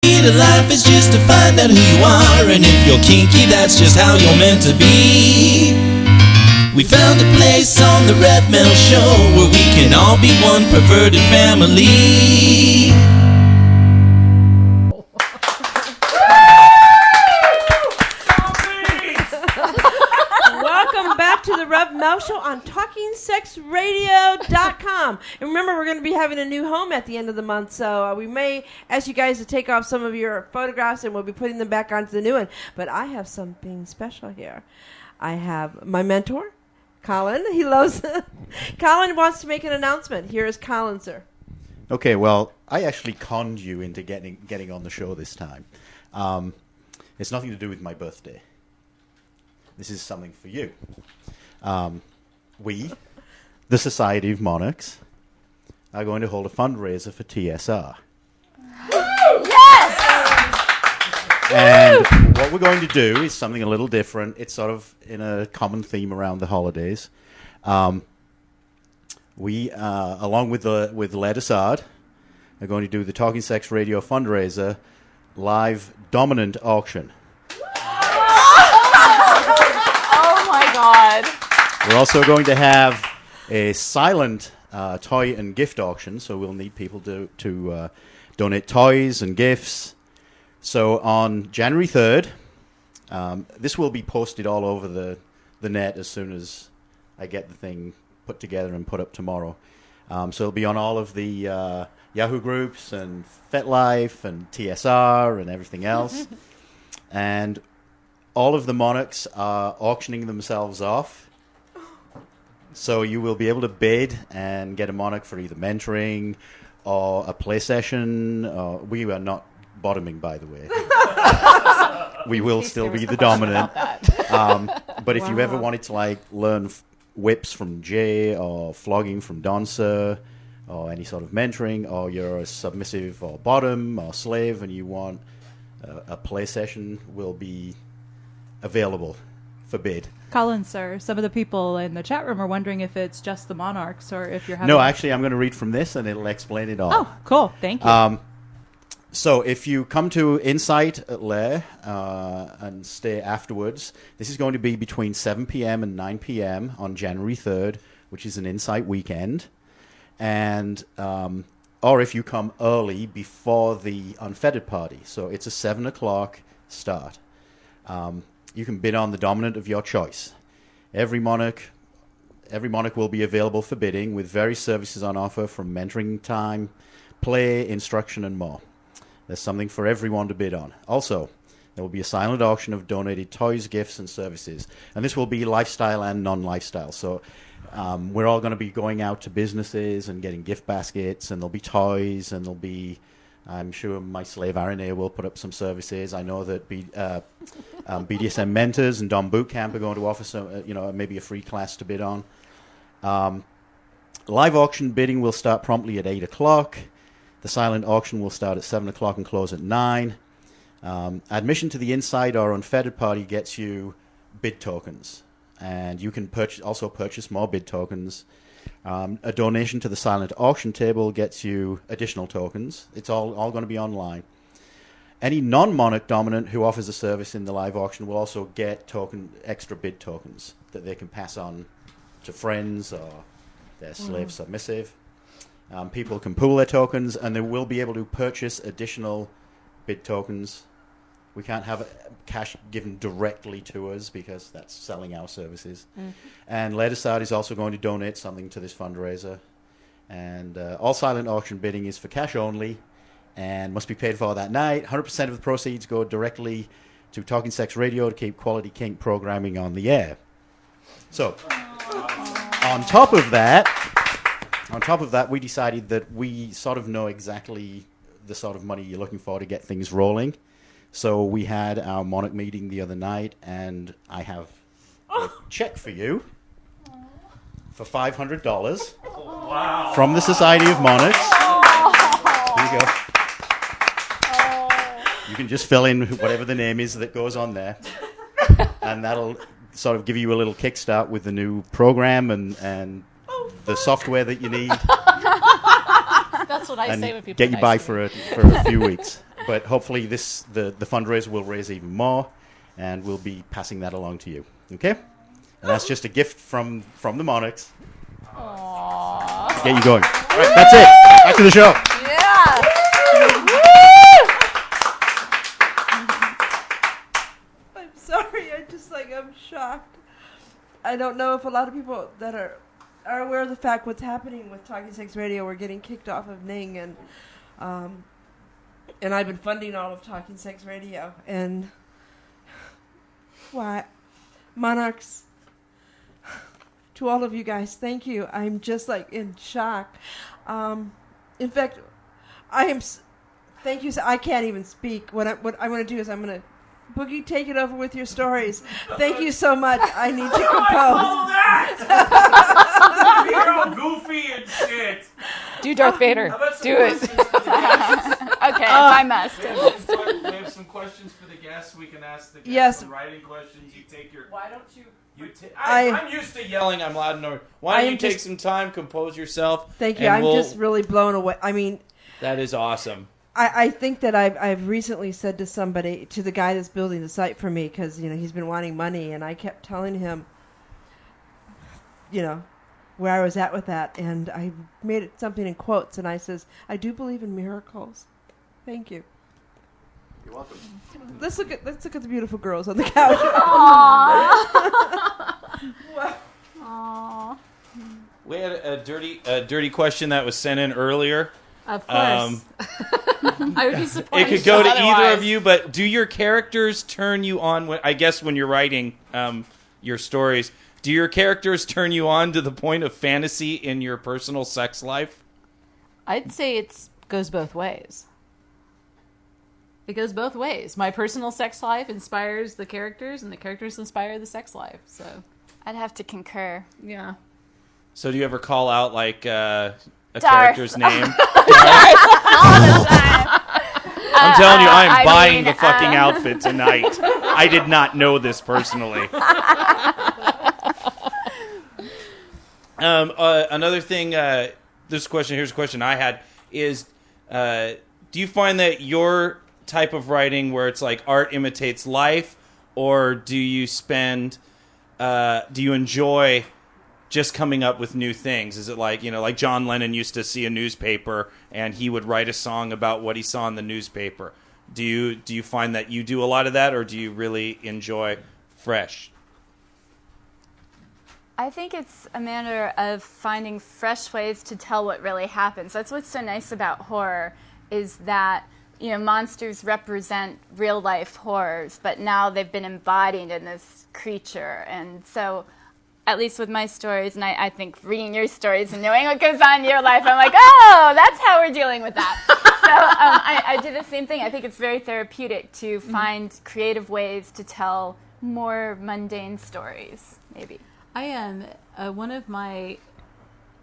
To life is just to find out who you are, and if you're kinky, that's just how you're meant to be. We found a place on the Rev Mel Show where we can all be one perverted family. Welcome back to the Rev Mel Show on TalkingSexRadio.com. And remember, we're going to be having a new home at the end of the month, so we may ask you guys to take off some of your photographs, and we'll be putting them back onto the new one. But I have something special here. I have my mentor, Colin. He loves Colin wants to make an announcement. Here is Colin, sir. Okay, well, I actually conned you into getting on the show this time. It's nothing to do with my birthday. This is something for you. We, the Society of Monarchs, are going to hold a fundraiser for TSR. Yes! And what we're going to do is something a little different. It's sort of in a common theme around the holidays. We, along with Alexerder, are going to do the Talking Sex Radio fundraiser live dominant auction. God. We're also going to have a silent toy and gift auction, so we'll need people to donate toys and gifts. So on January 3rd, this will be posted all over the net as soon as I get the thing put together and put up tomorrow. So it'll be on all of the Yahoo groups and FetLife and TSR and everything else. And all of the monarchs are auctioning themselves off. So you will be able to bid and get a monarch for either mentoring or a play session. We are not bottoming, by the way. We will still be the dominant. But if you ever wanted to learn whips from Jay or flogging from Don Sir or any sort of mentoring, or you're a submissive or bottom or slave and you want a play session, will be available for bid. Colin, sir, some of the people in the chat room are wondering if it's just the monarchs or if you're having... No, actually, I'm going to read from this and it'll explain it all. Oh, cool. Thank you. So if you come to Insight at Lair and stay afterwards, this is going to be between 7 p.m. and 9 p.m. on January 3rd, which is an Insight weekend. And or if you come early before the unfettered party. So it's a 7 o'clock start. You can bid on the dominant of your choice. Every monarch will be available for bidding with various services on offer from mentoring time, play, instruction, and more. There's something for everyone to bid on. Also, there will be a silent auction of donated toys, gifts, and services. And this will be lifestyle and non-lifestyle. So we're all going to be going out to businesses and getting gift baskets, and there'll be toys, and there'll be... I'm sure my slave RNA will put up some services. I know that BDSM mentors and Dom Bootcamp are going to offer some, maybe a free class to bid on. Live auction bidding will start promptly at 8 o'clock. The silent auction will start at 7 o'clock and close at 9. Admission to the inside or unfettered party gets you bid tokens, and you can also purchase more bid tokens. A donation to the silent auction table gets you additional tokens. It's all going to be online. Any non-monarch dominant who offers a service in the live auction will also get extra bid tokens that they can pass on to friends or their slave submissive. People can pool their tokens, and they will be able to purchase additional bid tokens. We can't have cash given directly to us because that's selling our services. And Alexerder is also going to donate something to this fundraiser. And all silent auction bidding is for cash only and must be paid for that night. 100% of the proceeds go directly to Talking Sex Radio to keep quality kink programming on the air. So, on top of that, we decided that we sort of know exactly the sort of money you're looking for to get things rolling. So we had our Monarch meeting the other night, and I have a check for you for $500 from the Society of Monarchs. Here you go. You can just fill in whatever the name is that goes on there, and that'll sort of give you a little kickstart with the new program and the software that you need. That's what I say when people get you by for a few weeks. But hopefully the fundraiser will raise even more, and we'll be passing that along to you. Okay? And that's just a gift from the Monarchs. Aww. To get you going. All right, that's it. Back to the show. Yeah. I'm sorry. I'm shocked. I don't know if a lot of people that are aware of the fact what's happening with Talking Sex Radio. We're getting kicked off of Ning, and I've been funding all of Talking Sex Radio. And why, Monarchs, to all of you guys, thank you. I'm just in shock. In fact, thank you. I can't even speak. What I want to do is I'm going to Boogie, take it over with your stories. Thank you so much. I need to compose. That! You're all goofy and shit. Do Darth Vader. Do it. Okay, I must. We have some questions for the guests. We can ask the guests some writing questions. You take your. Why don't you? I'm used to yelling. I'm loud enough. Why don't you take some time, compose yourself? Thank you. I'm just really blown away. I mean, that is awesome. I think that I've recently said to somebody, to the guy that's building the site for me, because he's been wanting money, and I kept telling him, where I was at with that, and I made it something in quotes, and I says, I do believe in miracles. Thank you. You're welcome. Let's look at the beautiful girls on the couch. Aww. Aww. We had a dirty question that was sent in earlier. Of course. I would be surprised. It could go to either of you, but do your characters turn you on? When you're writing your stories, do your characters turn you on to the point of fantasy in your personal sex life? I'd say it goes both ways. It goes both ways. My personal sex life inspires the characters, and the characters inspire the sex life. So I'd have to concur. Yeah. So do you ever call out a Darth. character's name? All the time. I'm telling you, I'm buying the fucking outfit tonight. I did not know this personally. Another thing, here's a question I had, is do you find that your type of writing where it's like art imitates life, or do you enjoy just coming up with new things? Is it like John Lennon used to see a newspaper and he would write a song about what he saw in the newspaper? Do you find that you do a lot of that, or do you really enjoy fresh? I think it's a matter of finding fresh ways to tell what really happens. That's what's so nice about horror, is that monsters represent real life horrors, but now they've been embodied in this creature. And so, at least with my stories, and I think reading your stories and knowing what goes on in your life, I'm like, oh, that's how we're dealing with that. So I do the same thing. I think it's very therapeutic to find creative ways to tell more mundane stories, maybe. I am I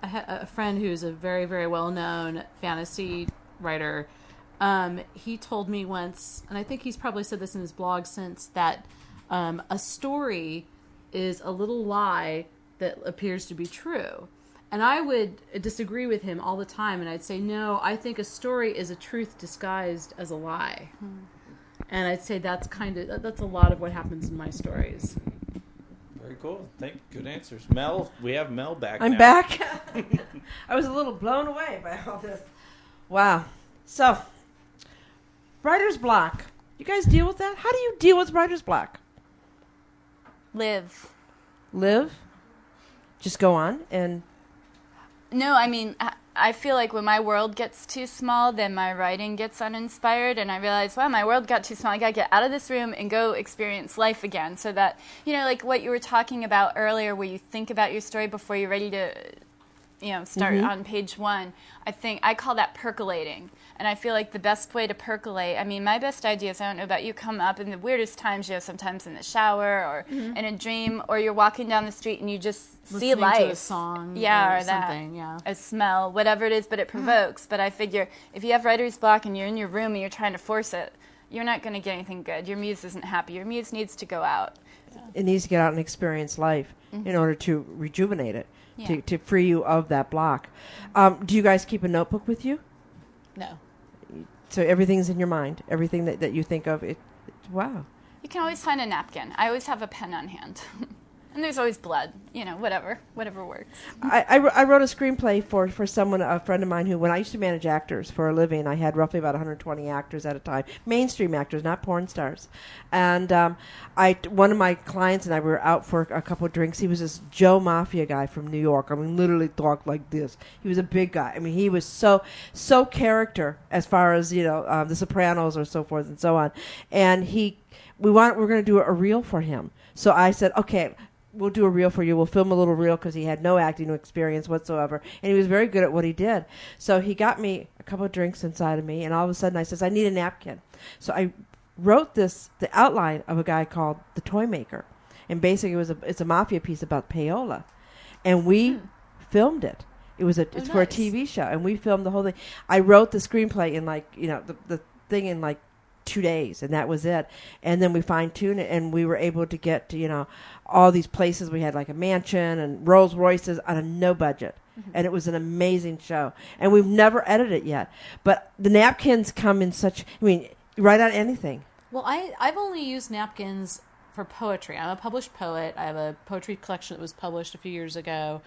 had a friend who's a very, very well-known fantasy writer. He told me once, and I think he's probably said this in his blog since, that a story is a little lie that appears to be true. And I would disagree with him all the time, and I'd say, no, I think a story is a truth disguised as a lie. And I'd say that's a lot of what happens in my stories. Very cool. Good answers. Mel, we have Mel back now. I'm back. I was a little blown away by all this. Wow. So, writer's block. You guys deal with that? How do you deal with writer's block? Live. Just go on and... No, I mean, I feel like when my world gets too small, then my writing gets uninspired, and I realize, wow, my world got too small. I got to get out of this room and go experience life again. So that, like what you were talking about earlier, where you think about your story before you're ready to, start on page one. I call that percolating. And I feel like the best way to percolate, my best ideas, I don't know about you, come up in the weirdest times, sometimes in the shower or in a dream, or you're walking down the street and you just see life. To a song, or something, a smell, whatever it is, but it provokes. But I figure if you have writer's block and you're in your room and you're trying to force it, you're not going to get anything good. Your muse isn't happy. Your muse needs to go out. It needs to get out and experience life in order to rejuvenate it, to free you of that block. Do you guys keep a notebook with you? No. So everything's in your mind. Everything that you think of, wow. You can always find a napkin. I always have a pen on hand. And there's always blood, whatever works. I wrote a screenplay for someone, a friend of mine, who, when I used to manage actors for a living, I had roughly about 120 actors at a time, mainstream actors, not porn stars. And one of my clients and I were out for a couple of drinks. He was this Joe Mafia guy from New York. I mean, literally talked like this. He was a big guy. I mean, he was so character as far as, The Sopranos or so forth and so on. And we're going to do a reel for him. So I said, okay, we'll do a reel for you. We'll film a little reel because he had no acting experience whatsoever. And he was very good at what he did. So he got me a couple of drinks inside of me, and all of a sudden I says, I need a napkin. So I wrote the outline of a guy called The Toy Maker. And basically it's a mafia piece about payola. And we filmed it. It's for a TV show. And we filmed the whole thing. I wrote the screenplay in the thing in 2 days, and that was it. And then we fine-tuned it, and we were able to get to, all these places. We had like a mansion and Rolls Royces on a no budget. Mm-hmm. And it was an amazing show. And we've never edited it yet. But the napkins come in you write on anything. Well, I've only used napkins for poetry. I'm a published poet. I have a poetry collection that was published a few years ago.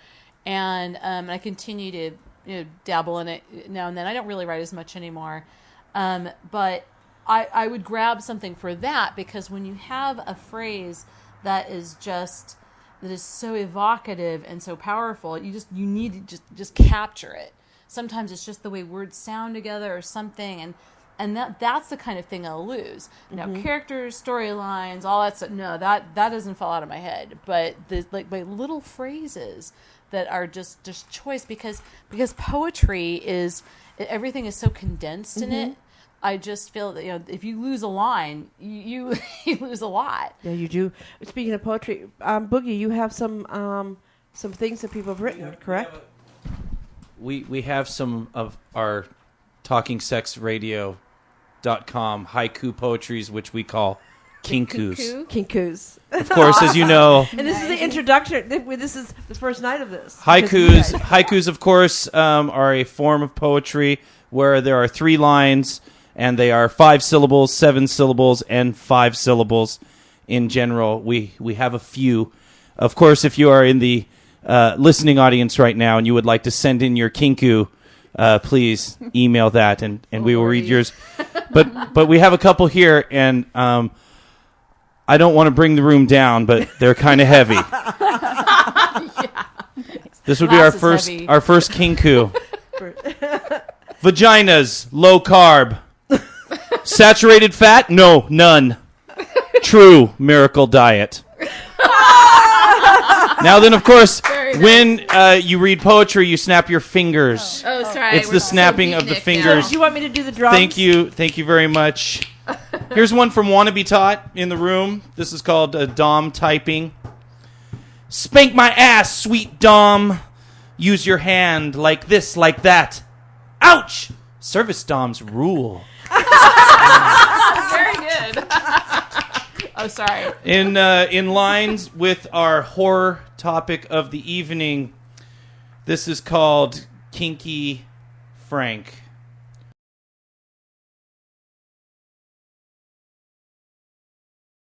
And I continue to dabble in it now and then. I don't really write as much anymore. But I would grab something for that, because when you have a phrase that is so evocative and so powerful, you need to just capture it. Sometimes it's just the way words sound together or something, and that's the kind of thing I'll lose. Mm-hmm. Now, characters, storylines, all that stuff, no, that doesn't fall out of my head. But my little phrases that are just choice, because poetry is, everything is so condensed in it. I just feel that if you lose a line, you lose a lot. Yeah, you do. Speaking of poetry, Boogie, you have some things that people have written, correct? We have some of our TalkingSexRadio.com haiku poetries, which we call kinkus. Kinkus. Of course, as you know. And this is the introduction. This is the first night of this. Haikus, of course, are a form of poetry where there are 3 lines. And they are 5 syllables, 7 syllables, and 5 syllables in general. We have a few. Of course, if you are in the listening audience right now and you would like to send in your kinku, please email that, and we will read yours. But we have a couple here, and I don't want to bring the room down, but they're kind of heavy. Yeah. This would be our first kinku. Vaginas, low carb. Saturated fat? No, none. True miracle diet. Now then, of course, when you read poetry, you snap your fingers. Oh, sorry. It's the snapping of the fingers. So, do you want me to do the drums? Thank you very much. Here's one from Wannabe Tot in the room. This is called Dom typing. Spank my ass, sweet Dom. Use your hand like this, like that. Ouch! Service Doms rule. Very good. Oh, sorry. In lines with our horror topic of the evening, this is called Kinky Frank.